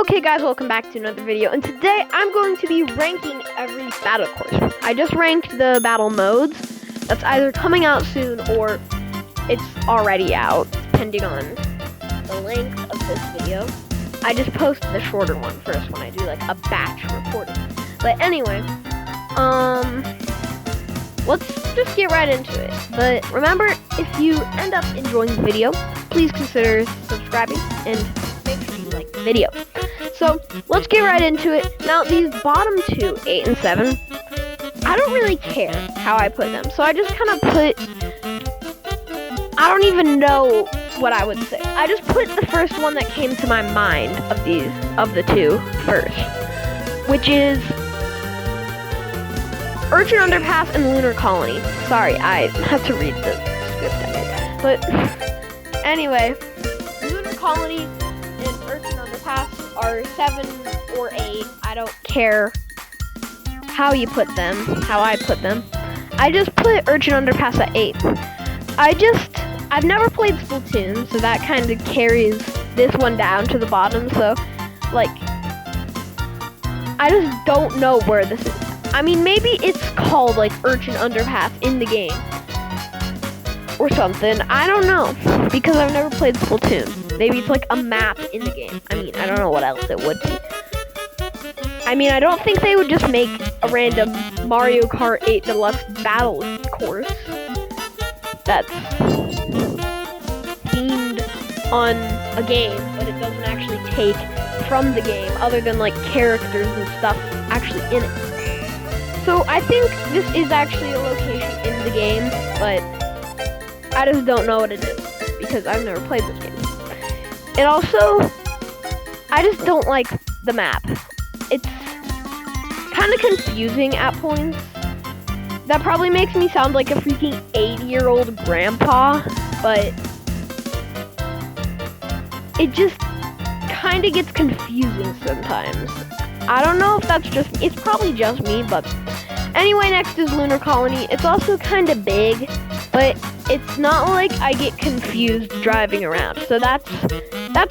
Okay guys, welcome back to another video, and today I'm going to be ranking every battle course. I just ranked the battle modes. That's either coming out soon or it's already out, depending on the length of this video. I just posted the shorter one first when I do like a batch recording. But anyway, let's just get right into it. But remember, if you end up enjoying the video, please consider subscribing and make sure you like the video. So let's get right into it. Now these bottom two, 8 and 7, I don't really care how I put them. So I just kind of put, I don't even know what I would say. I just put the first one that came to my mind of the two first, which is Urchin Underpass and Lunar Colony. Sorry, I have to read the script I made. But anyway, Lunar Colony and Urchin Underpass are 7 or 8. I don't care how you put them, how I put them. I just put Urchin Underpass at 8. I've never played Splatoon, so that kind of carries this one down to the bottom. So, like, I just don't know where this is. I mean, maybe it's called, like, Urchin Underpass in the game or something. I don't know, because I've never played Splatoon. Maybe it's like a map in the game. I mean, I don't know what else it would be. I mean, I don't think they would just make a random Mario Kart 8 Deluxe battle course that's themed on a game, but it doesn't actually take from the game, other than like characters and stuff actually in it. So I think this is actually a location in the game, but I just don't know what it is because I've never played this game. And also, I just don't like the map. It's kind of confusing at points. That probably makes me sound like a freaking 80-year-old grandpa, but it just kind of gets confusing sometimes. I don't know if that's just, it's probably just me, but anyway, next is Lunar Colony. It's also kind of big, but it's not like I get confused driving around, so that's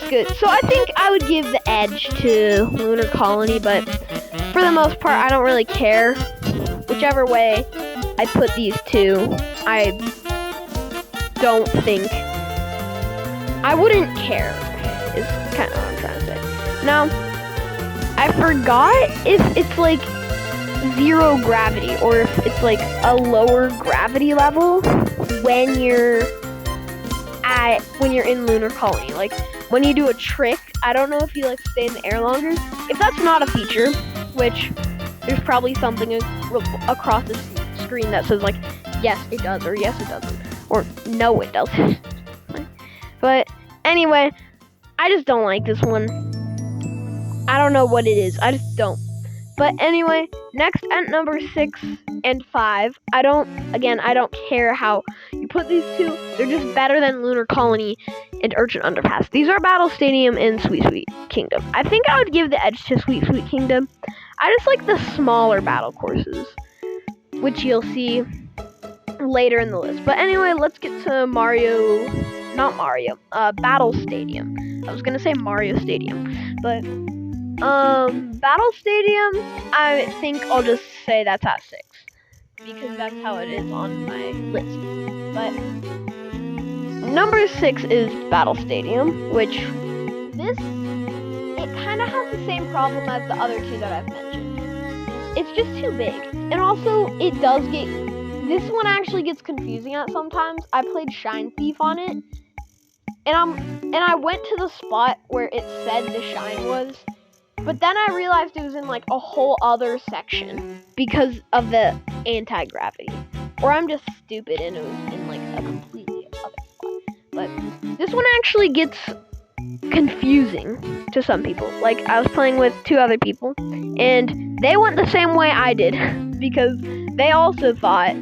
good. So I think I would give the edge to Lunar Colony, but for the most part, I don't really care. Whichever way I put these two, I don't think, I wouldn't care, is kind of what I'm trying to say. Now, I forgot if it's like 0 gravity or if it's like a lower gravity level when you're in Lunar Colony. Like when you do a trick, I don't know if you like stay in the air longer. If that's not a feature, which there's probably something across the screen that says like yes it does or yes it doesn't or no it doesn't. But anyway, I just don't like this one. I don't know what it is. I just don't. But anyway, next at number 6 and 5, I don't care how you put these two. They're just better than Lunar Colony and Urchin Underpass. These are Battle Stadium and Sweet Sweet Kingdom. I think I would give the edge to Sweet Sweet Kingdom. I just like the smaller battle courses, which you'll see later in the list. But anyway, let's get to Battle Stadium. I was gonna say Mario Stadium, but Battle Stadium, I think I'll just say that's at 6, because that's how it is on my list. But number 6 is Battle Stadium, which it kind of has the same problem as the other two that I've mentioned. It's just too big, and also this one actually gets confusing at sometimes. I played Shine Thief on it, and I went to the spot where it said the shine was. But then I realized it was in like a whole other section because of the anti-gravity. Or I'm just stupid and it was in like a completely other spot. But this one actually gets confusing to some people. Like I was playing with 2 other people and they went the same way I did because they also thought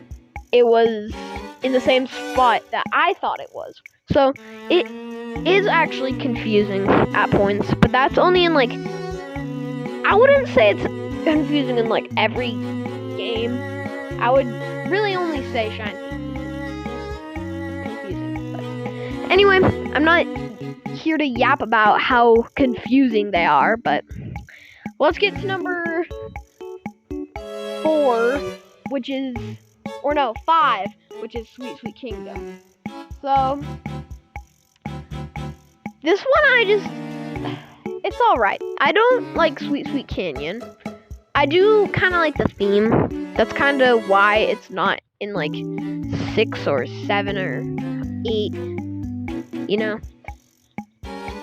it was in the same spot that I thought it was. So it is actually confusing at points, but that's only in like, I wouldn't say it's confusing in like every game. I would really only say Shine Thief is confusing. But anyway, I'm not here to yap about how confusing they are, but let's get to number 4, which is, or no, 5, which is Sweet Sweet Kingdom. So, this one it's alright. I don't like Sweet Sweet Canyon. I do kind of like the theme. That's kind of why it's not in like 6 or 7 or 8, you know?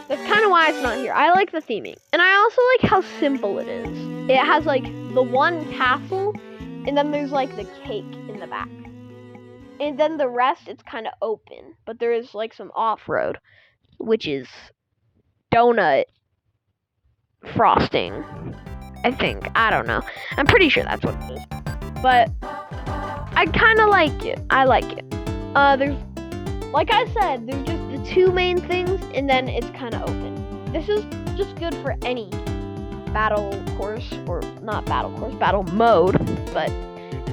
That's kind of why it's not here. I like the theming. And I also like how simple it is. It has like the one castle, and then there's like the cake in the back. And then the rest, it's kind of open. But there is like some off-road, which is donut frosting, I think. I don't know. I'm pretty sure that's what it is. But I kind of like it. I like it. There's, like I said, there's just the 2 main things, and then it's kind of open. This is just good for any battle course, or not battle course, battle mode. But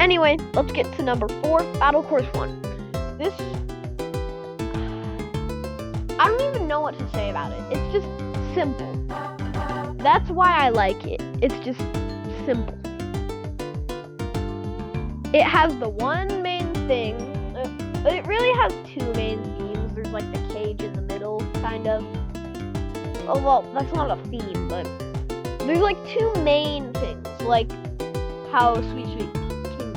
anyway, let's get to number 4, Battle Course 1. This, I don't even know what to say about it. It's just simple. That's why I like it. It's just simple. It has the one main thing. It really has 2 main themes. There's like the cage in the middle, kind of. Oh, well, that's not a theme, but there's like 2 main things, like how Sweet Sweet Kingdom.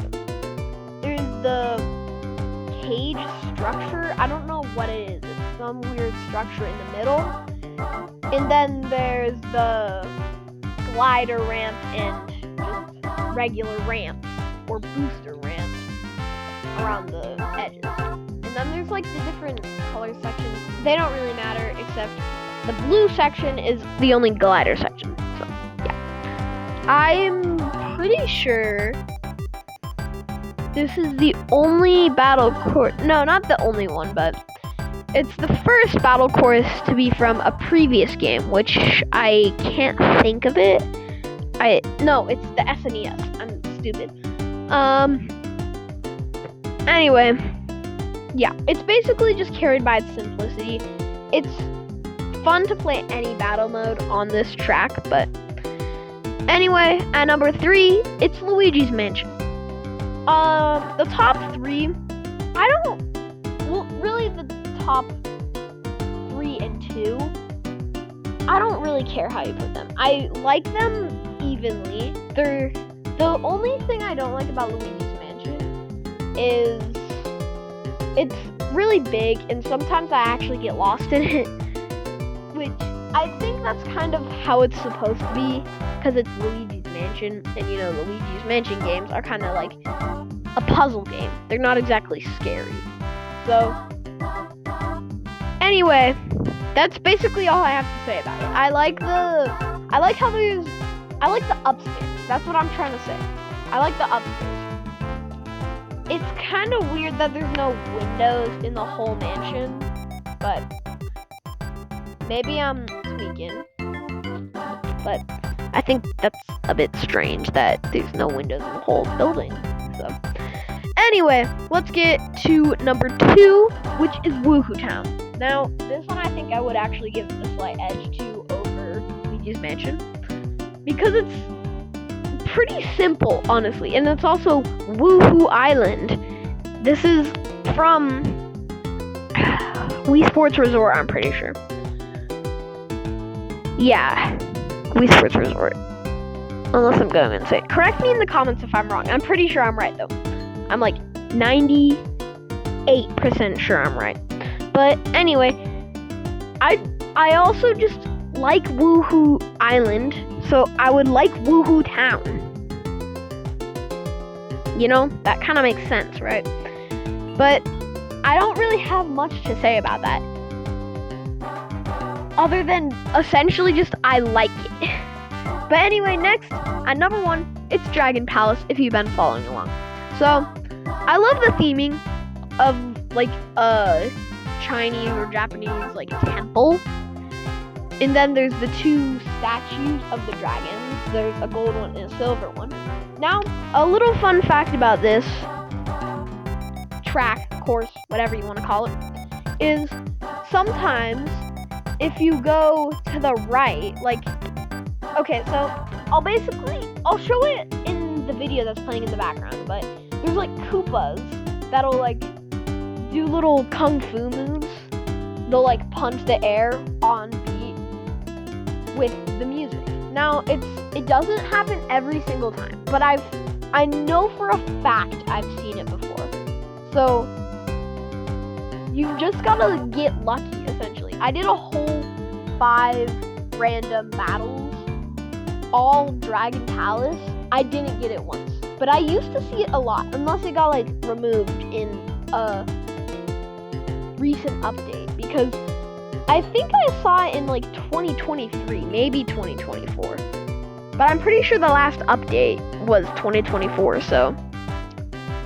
There's the cage structure. I don't know what it is. It's some weird structure in the middle. And then there's the glider ramp and just regular ramps or booster ramps around the edges. And then there's like the different color sections. They don't really matter, except the blue section is the only glider section. So, yeah. I'm pretty sure this is the only battle course. No, not the only one, but it's the first battle course to be from a previous game, which I can't think of it. No, it's the SNES. I'm stupid. Anyway, yeah, it's basically just carried by its simplicity. It's fun to play any battle mode on this track, but anyway, at number 3, it's Luigi's Mansion. The top 3, really the top 3 and 2, I don't really care how you put them. I like them evenly. The only thing I don't like about Luigi's Mansion is it's really big, and sometimes I actually get lost in it, which I think that's kind of how it's supposed to be, because it's Luigi's Mansion, and you know, Luigi's Mansion games are kind of like a puzzle game. They're not exactly scary. So, anyway, that's basically all I have to say about it. I like the upstairs. That's what I'm trying to say. I like the upstairs. It's kind of weird that there's no windows in the whole mansion, but maybe I'm tweaking. But I think that's a bit strange that there's no windows in the whole building. So, anyway, let's get to number 2, which is Woohoo Town. Now, this one I think I would actually give a slight edge to over Luigi's Mansion, because it's pretty simple, honestly, and it's also Woohoo Island. This is from Wii Sports Resort, I'm pretty sure. Yeah, Wii Sports Resort. Unless I'm going insane. Correct me in the comments if I'm wrong. I'm pretty sure I'm right, though. I'm like 98% sure I'm right. But anyway, I also just like Woohoo Island, so I would like Woohoo Town. You know, that kind of makes sense, right? But I don't really have much to say about that, other than essentially just I like it. But anyway, next, at number 1, it's Dragon Palace, if you've been following along. So, I love the theming of, like, a Chinese or Japanese, like, temple. And then there's the 2 statues of the dragons. There's a gold one and a silver one. Now, a little fun fact about this track, course, whatever you want to call it, is sometimes if you go to the right, like, okay, so I'll show it in the video that's playing in the background, but there's like Koopas that'll like do little kung fu moves. They'll like punch the air on beat with the music. Now it doesn't happen every single time, but I know for a fact I've seen it before. So you just gotta get lucky, essentially. I did a whole 5 random battles, all Dragon Palace. I didn't get it once, but I used to see it a lot, unless it got like removed in a recent update, because I think I saw it in like 2023, maybe 2024, but I'm pretty sure the last update was 2024, so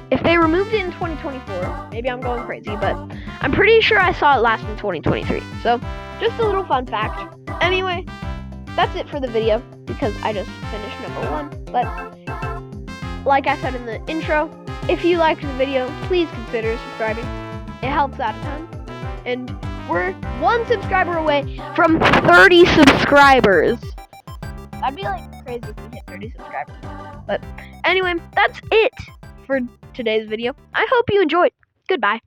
if they removed it in 2024, maybe I'm going crazy, but I'm pretty sure I saw it last in 2023, so just a little fun fact. Anyway, that's it for the video, because I just finished number 1, but like I said in the intro, if you liked the video, please consider subscribing. It helps out a ton, and we're 1 subscriber away from 30 subscribers. That'd be like crazy if we hit 30 subscribers. But anyway, that's it for today's video. I hope you enjoyed. Goodbye.